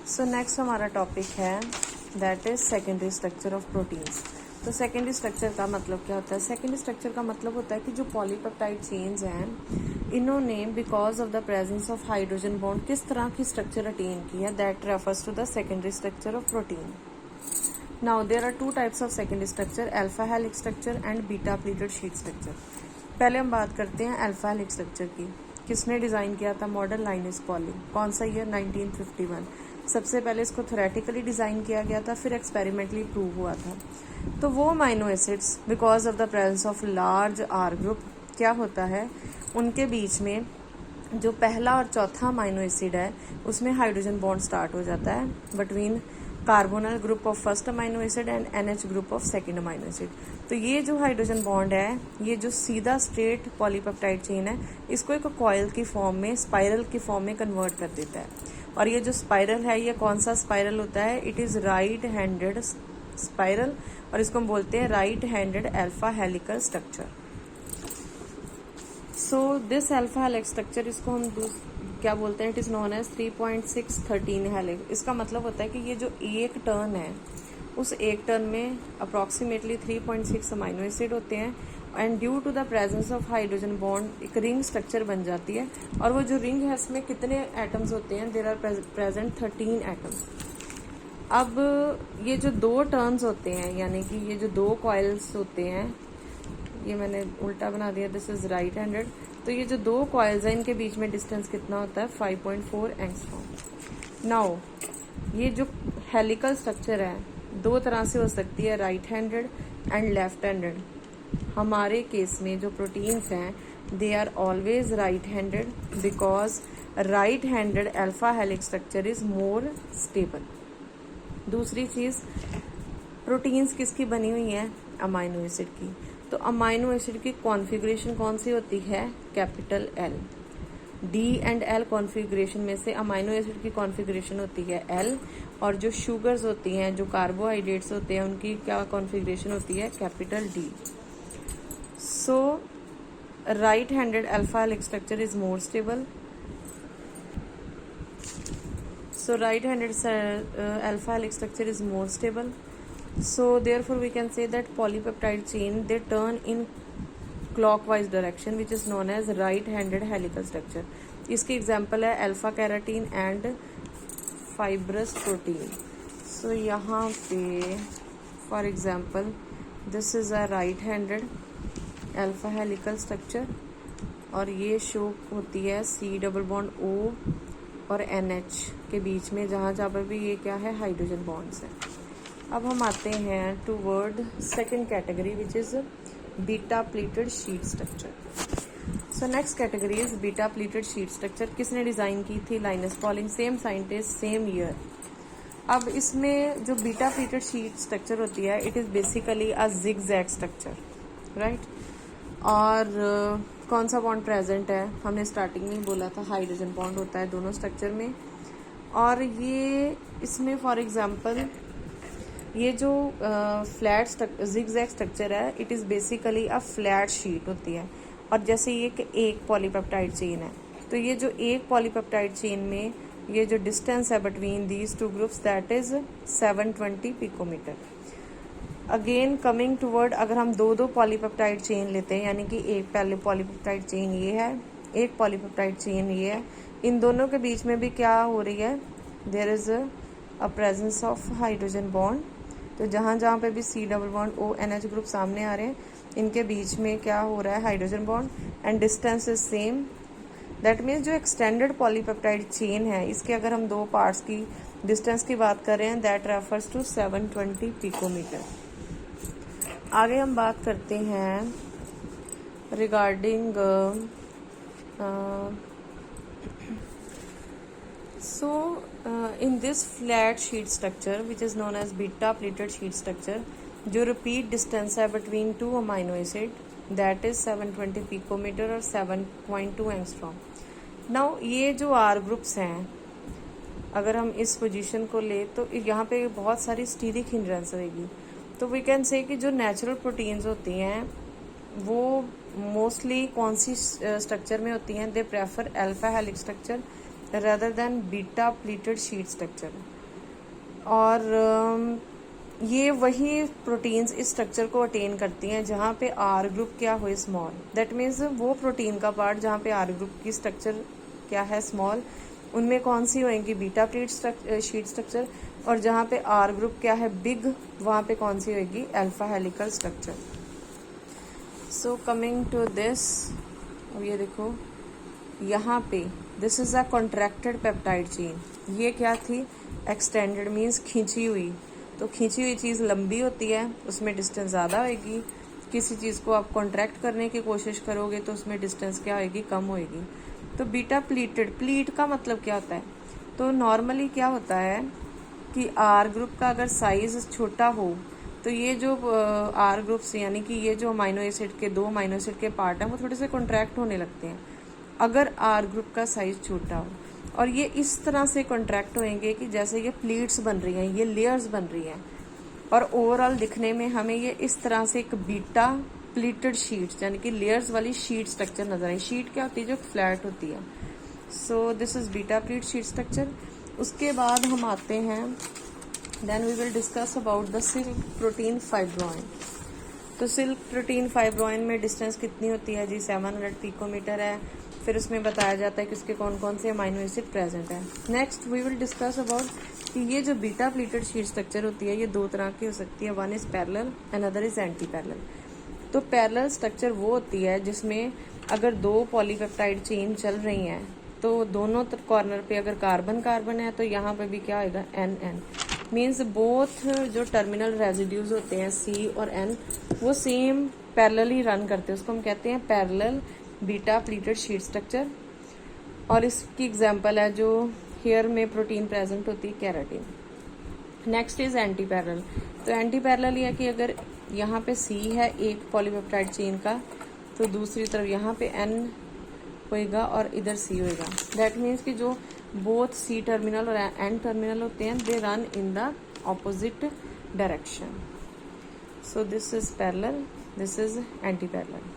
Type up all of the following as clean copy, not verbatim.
So next हमारा topic है that is secondary structure of proteins. तो सेकेंडरी स्ट्रक्चर का मतलब क्या होता है? सेकेंडरी स्ट्रक्चर का मतलब होता है कि जो पॉलीपेप्टाइड चेन्स हैं इन्होंने because of the presence of hydrogen bond किस तरह की स्ट्रक्चर अटेन की है, that refers to the secondary structure of protein. Now there are two types of secondary structure, alpha helix structure and beta pleated sheet structure. पहले हम बात करते हैं अल्फा हेलिक्स स्ट्रक्चर की। किसने डिजाइन किया था? Modern Linus Pauling. कौन सा ईयर? 1951। सबसे पहले इसको थ्योरेटिकली डिजाइन किया गया था, फिर एक्सपेरिमेंटली प्रूव हुआ था। तो वो amino acids because of the presence of large R group क्या होता है, उनके बीच में जो पहला और चौथा अमाइनो एसिड है उसमें हाइड्रोजन बॉन्ड स्टार्ट हो जाता है between कार्बोनल group of first amino acid and NH group of second amino acid. तो ये जो हाइड्रोजन बॉन्ड है, ये जो सीधा स्ट्रेट पॉलीपेप्टाइड चेन है, इसको एक कॉइल की फॉर्म में, स्पाइरल की फॉर्म में कन्वर्ट कर देता है। और ये जो स्पाइरल है, ये कौन सा स्पाइरल होता है? It is right handed spiral, और इसको हम बोलते हैं right handed alpha helical structure. So this alpha helix structure, इसको हम क्या बोलते हैं? It is known as 3.613 helix. इसका मतलब होता है कि ये जो एक टर्न है, उस एक टर्न में अप्रॉक्सीमेटली 3.6 अमाइनो एसिड होते हैं, and due to the presence of hydrogen bond एक रिंग स्ट्रक्चर बन जाती है। और वो जो रिंग है इसमें कितने एटम्स होते हैं? There are present 13 atoms. अब ये जो दो टर्न्स होते हैं, यानी कि ये जो दो कॉइल्स होते हैं, ये मैंने उल्टा बना दिया, दिस इज राइट हैंडेड। तो ये जो दो कॉइल्स हैं इनके बीच में डिस्टेंस कितना होता है? 5.4 एंगस्ट्रॉम। नाउ ये जो हेलिकल स्ट्रक्चर है दो तरह से हो सकती है, right handed and left handed. हमारे केस में जो प्रोटीन्स हैं they are always right handed because right handed alpha helix structure is more stable. दूसरी चीज, प्रोटीन्स किसकी बनी हुई है? अमाइनो एसिड की। तो अमाइनो एसिड की कॉन्फ़िगरेशन कौन सी होती है? Capital L। D and L configuration में से अमाइनो एसिड की कॉन्फ़िगरेशन होती है L, और जो शुगर्स होती हैं, जो कार्बोहाइड्रेट्स होते हैं, उनकी क्या कॉन्फ़िगरेशन होती है? Capital D। So right handed alpha helix structure is more stable. So right-handed alpha helix structure is more stable. So therefore we can say that polypeptide chain, they turn in clockwise direction, which is known as right-handed helical structure. इसकी example है alpha keratin and fibrous protein. So यहाँ पे for example this is a right handed alpha helical structure, और ये show होती है C double bond O और NH के बीच में, जहाँ जहाँ पर भी ये क्या है? हाइड्रोजन बॉन्ड्स है। अब हम आते हैं toward second category which is beta pleated sheet structure. So next category is beta pleated sheet structure. किसने डिजाइन की थी? Linus Pauling. Same scientist, same year. अब इसमें जो बीटा प्लीटेड शीट स्ट्रक्चर होती है, it is basically a zigzag structure, right. और कौन सा बॉन्ड प्रेजेंट है? हमने स्टार्टिंग में ही बोला था, हाइड्रोजन बॉन्ड होता है दोनों स्ट्रक्चर में। और ये इसमें फॉर एग्जांपल ये जो फ्लैट जिगजैग स्ट्रक्चर है, it is basically a flat sheet होती है। और जैसे ये कि एक पॉलीपेप्टाइड चेन है, तो ये जो एक पॉलीपेप्टाइड चेन में ये जो डिस्टेंस है between these two groups, that is 720 picometre. Again coming toward, अगर हम दो पॉलीपेप्टाइड चेन लेते हैं, यानी कि एक पहले पॉलीपेप्टाइड चेन ये है, एक पॉलीपेप्टाइड चेन ये है, इन दोनों के बीच में भी क्या हो रही है? There is a presence of hydrogen bond. तो जहाँ जहाँ पे भी C double bond O NH group सामने आ रहे हैं, इनके बीच में क्या हो रहा है? Hydrogen bond, and distance is same. That means जो एक्सटेंडेड पॉलीपेप्टाइड चेन है, इसके अगर हम दो पार्ट्स की डिस्टेंस की बात कर रहे हैं, दैट रेफर्स टू 720 पिकोमीटर। आगे हम बात करते हैं regarding in this flat sheet structure which is known as beta pleated sheet structure, जो रिपीट डिस्टेंस है between two amino acid, that is 720 picometre और 7.2 एंगस्ट्रॉम। नाउ ये जो आर ग्रुप्स हैं, अगर हम इस पोजीशन को ले तो यहाँ पे बहुत सारी स्टीरिक हिंड्रेंस रहेगी। तो वी कैन से कि जो नेचुरल प्रोटीन्स होती हैं वो मोस्टली कौन सी स्ट्रक्चर में होती हैं? They prefer alpha helix structure rather than beta pleated sheet structure. और ये वही प्रोटीन्स इस स्ट्रक्चर को अटेन करती हैं जहाँ पे आर ग्रुप क्या हो स्मॉल। दैट मीन्स वो प्रोटीन का पार्ट जहाँ पे आर ग्रुप की स्ट्रक्चर क्या है स्मॉल, उनमें कौन सी होएंगी बीटा प्लीट शीट स्ट्रक्चर, और जहाँ पे आर ग्रुप क्या है बिग, वहाँ पे कौन सी होएगी alpha helical structure. So coming to this, अब ये देखो यहाँ पे this is a contracted peptide chain. ये क्या थी एक्सटेंडेड मीन्स खींची हुई, तो खींची हुई चीज़ लंबी होती है, उसमें डिस्टेंस ज़्यादा होएगी। किसी चीज़ को आप कॉन्ट्रैक्ट करने की कोशिश करोगे तो उसमें डिस्टेंस क्या होएगी कम होएगी। तो बीटा प्लीटेड, प्लीट का मतलब क्या होता है, तो नॉर्मली क्या होता है कि आर ग्रुप का अगर साइज छोटा हो तो ये जो आर ग्रुप्स यानी कि ये जो अमाइनो एसिड के 2 अमाइनो एसिड के पार्ट हैं वो थोड़े से कॉन्ट्रैक्ट होने लगते हैं अगर आर ग्रुप का साइज छोटा हो, और ये इस तरह से कॉन्ट्रैक्ट होएंगे कि जैसे ये प्लीट्स बन रही हैं, ये लेयर्स बन रही हैं, और ओवरऑल दिखने में हमें ये इस तरह से एक बीटा प्लीटेड शीट्स यानी कि लेयर्स वाली शीट स्ट्रक्चर नजर आई। शीट क्या होती है जो फ्लैट होती है। So this is beta pleat sheet structure. उसके बाद हम आते हैं, then we will discuss about the silk protein fibroin. तो सिल्क प्रोटीन फाइब्रोइन में डिस्टेंस कितनी होती है जी 700 पिकोमीटर है। फिर उसमें बताया जाता है कि उसके कौन कौन से अमाइनो एसिड प्रेजेंट है। Next we will discuss about कि ये जो बीटा प्लीटेड शीट स्ट्रक्चर होती है ये 2 तरह की हो सकती है, one is parallel and other is anti parallel. तो पैरेलल स्ट्रक्चर वो होती है जिसमें अगर 2 पॉलीपेप्टाइड चेन चल रही हैं तो दोनों कॉर्नर पे अगर कार्बन कार्बन है तो यहाँ पे भी क्या होगा एन एन, मीन्स बोथ जो टर्मिनल रेजिड्यूज होते हैं सी और एन वो सेम पैरेलली रन करते हैं, उसको हम कहते हैं parallel beta pleated sheet structure. और इसकी एग्जांपल है जो हेयर में प्रोटीन प्रेजेंट होती है keratin. Next is anti parallel. तो एंटी पैरेलल ये है कि अगर यहाँ पे सी है एक पॉलीपेप्टाइड चेन का तो दूसरी तरफ यहाँ पे एन होएगा और इधर सी होएगा। दैट मीन्स कि जो बोथ सी टर्मिनल और एन टर्मिनल होते हैं they run in the opposite direction. So this is parallel, this is anti parallel.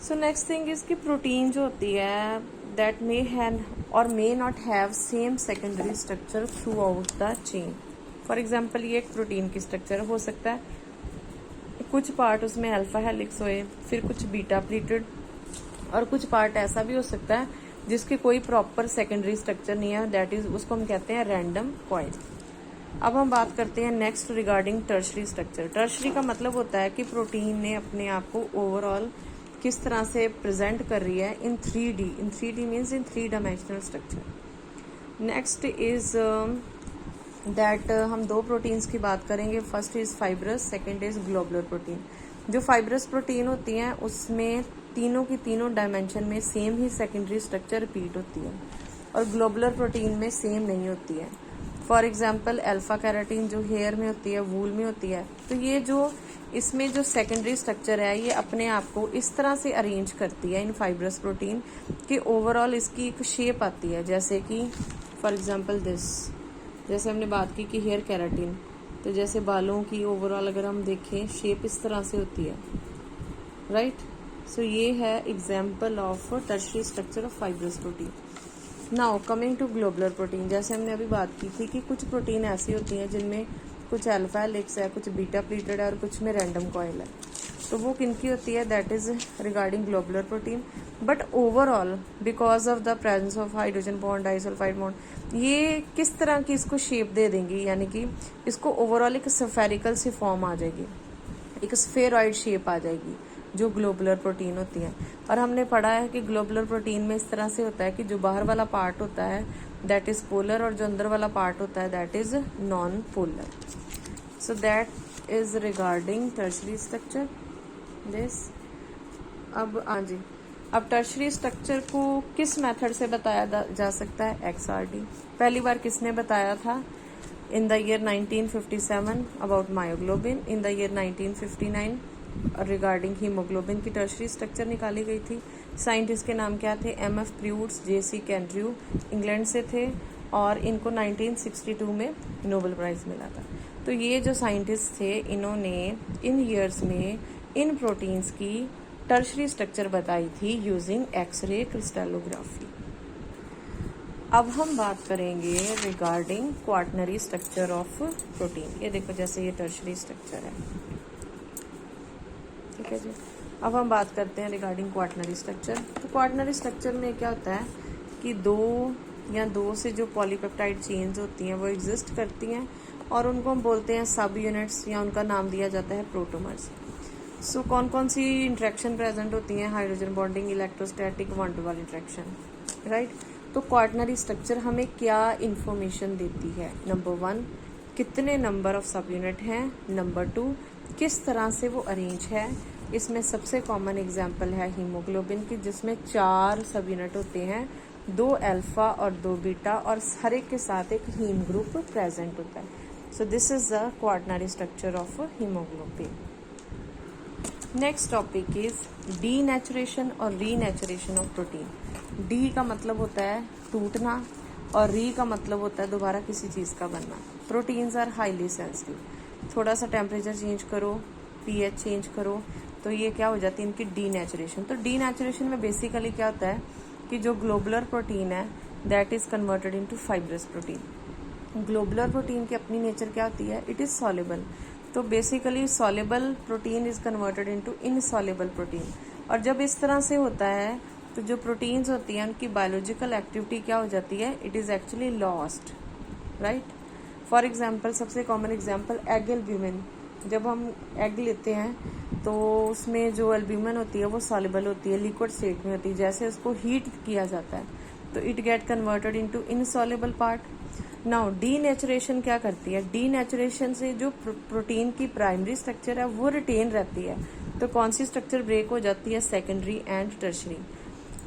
So next thing is कि प्रोटीन जो होती है दैट मे हैव और may not have same secondary structure through out the chain. For example ये एक protein की structure हो सकता है, कुछ पार्ट उसमें अल्फा हेलिक्स होए, फिर कुछ बीटा प्लीटेड, और कुछ पार्ट ऐसा भी हो सकता है जिसके कोई प्रॉपर सेकेंडरी स्ट्रक्चर नहीं है, दैट इज उसको हम कहते हैं रैंडम कॉइल। अब हम बात करते हैं next regarding tertiary structure. Tertiary का मतलब होता है कि प्रोटीन ने अपने आप को ओवरऑल किस तरह से प्रेजेंट कर रही है इन 3D। In 3D means in 3 dimensional structure. Next is that हम 2 प्रोटीन्स की बात करेंगे। First is fibrous, second is globular protein. जो फाइब्रस प्रोटीन होती हैं उसमें तीनों की तीनों डायमेंशन में सेम ही सेकेंडरी स्ट्रक्चर रिपीट होती है, और ग्लोबुलर प्रोटीन में सेम नहीं होती है। फॉर एग्जाम्पल अल्फा कैराटीन जो हेयर में होती है, वूल में होती है, तो ये जो इसमें जो सेकेंडरी स्ट्रक्चर है ये अपने आप को इस तरह से अरेंज करती है इन फाइब्रस प्रोटीन कि ओवरऑल इसकी एक शेप आती है। जैसे कि फॉर एग्जांपल दिस, जैसे हमने बात की कि हेयर कैराटीन, तो जैसे बालों की ओवरऑल अगर हम देखें शेप इस तरह से होती है, राइट। सो ये है example of tertiary structure of fibrous protein. Now coming to globular protein, जैसे हमने अभी बात की थी कि कुछ प्रोटीन ऐसी होती हैं जिनमें कुछ अल्फा हेलिक्स है, कुछ बीटा प्लीटेड है और कुछ में रैंडम कॉइल है, तो वो किनकी होती है that is regarding globular protein. But overall because of the presence of hydrogen bond, disulphide bond, ये किस तरह की इसको शेप दे देंगी, यानी कि इसको ओवरऑल एक स्फेरिकल सी फॉर्म आ जाएगी, एक स्फेरॉइड शेप आ जाएगी जो ग्लोबुलर प्रोटीन होती है। और हमने पढ़ा है कि ग्लोबुलर प्रोटीन में इस तरह से होता है कि जो बाहर वाला पार्ट होता है दैट इज पोलर और जो अंदर वाला पार्ट होता है that is non polar. So that is regarding tertiary structure this. अब हाँ जी, अब टर्शरी स्ट्रक्चर को किस मेथड से बताया जा सकता है, XRD। पहली बार किसने बताया था, in the year 1957 about myoglobin, in the year 1959 regarding haemoglobin की टर्शरी स्ट्रक्चर निकाली गई थी। साइंटिस्ट के नाम क्या थे, MF प्रूट्स, JC कैंड्रयू, इंग्लैंड से थे, और इनको 1962 में नोबेल प्राइज मिला था। तो ये जो साइंटिस्ट थे इन्होंने इन ईयर्स में इन प्रोटीन्स की टर्शरी स्ट्रक्चर बताई थी यूजिंग एक्सरे क्रिस्टलोग्राफी। अब हम बात करेंगे regarding quaternary structure of protein. ये देखो जैसे ये टर्शरी स्ट्रक्चर है, ठीक है जी। अब हम बात करते हैं रिगार्डिंग क्वाटनरी स्ट्रक्चर। तो क्वाटनरी स्ट्रक्चर में क्या होता है कि दो से जो पॉलीपेप्टाइड चेन्स होती हैं वो एग्जिस्ट करती हैं और उनको हम बोलते हैं सब यूनिट्स, या उनका नाम दिया जाता है प्रोटोमर्स। सो कौन कौन सी इंट्रैक्शन प्रेजेंट होती हैं? Hydrogen bonding, electrostatic, one two one interaction, right. तो क्वाटनरी स्ट्रक्चर हमें क्या इंफॉर्मेशन देती है? नंबर 1, कितने नंबर ऑफ सब यूनिट हैं। नंबर 2, किस तरह से वो अरेंज है। इसमें सबसे कॉमन एग्जाम्पल है हीमोग्लोबिन की, जिसमें 4 सब यूनिट होते हैं, 2 अल्फा और 2 बीटा, और हर एक के साथ एक हीम ग्रुप प्रेजेंट होता है। So this is the quaternary structure of haemoglobin. Next topic is denaturation और रीनेचुरेशन ऑफ प्रोटीन। डी का मतलब होता है टूटना और री का मतलब होता है दोबारा किसी चीज़ का बनना। प्रोटीन्स आर हाईली सेंसिटिव, थोड़ा सा टेम्परेचर चेंज करो, पीएच चेंज करो, तो ये क्या हो जाती है इनकी डीनेचुरेशन। तो डीनेचुरेशन में बेसिकली क्या होता है कि जो ग्लोबुलर प्रोटीन है that is converted into fibrous protein. Globular protein की अपनी नेचर क्या होती है? It is soluble. तो basically soluble protein is converted into insoluble protein. और जब इस तरह से होता है तो जो प्रोटीन्स होती हैं उनकी बायोलॉजिकल एक्टिविटी क्या हो जाती है? It is actually lost, right. For example, सबसे कॉमन एग्जाम्पल एग एल्ब्यूमिन। जब हम एग लेते हैं तो उसमें जो एल्ब्यूमिन होती है वो सॉल्युबल होती है, लिक्विड स्टेट में होती है। जैसे उसको हीट किया जाता है तो it get converted into insoluble part. Now denaturation क्या करती है? डीनेचुरेशन से जो प्रोटीन की प्राइमरी स्ट्रक्चर है वो रिटेन रहती है। तो कौन सी स्ट्रक्चर ब्रेक हो जाती है? Secondary and tertiary.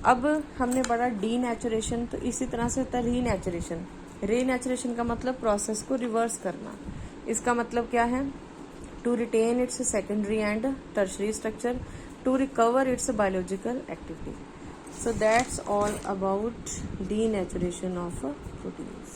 अब हमने पढ़ा डीनेचुरेशन, तो इसी तरह से होता है रीनेचुरेशन। रीनेचुरेशन का मतलब प्रोसेस को रिवर्स करना। इसका मतलब क्या है? To retain its secondary and tertiary structure, to recover its biological activity. So that's all about denaturation of proteins.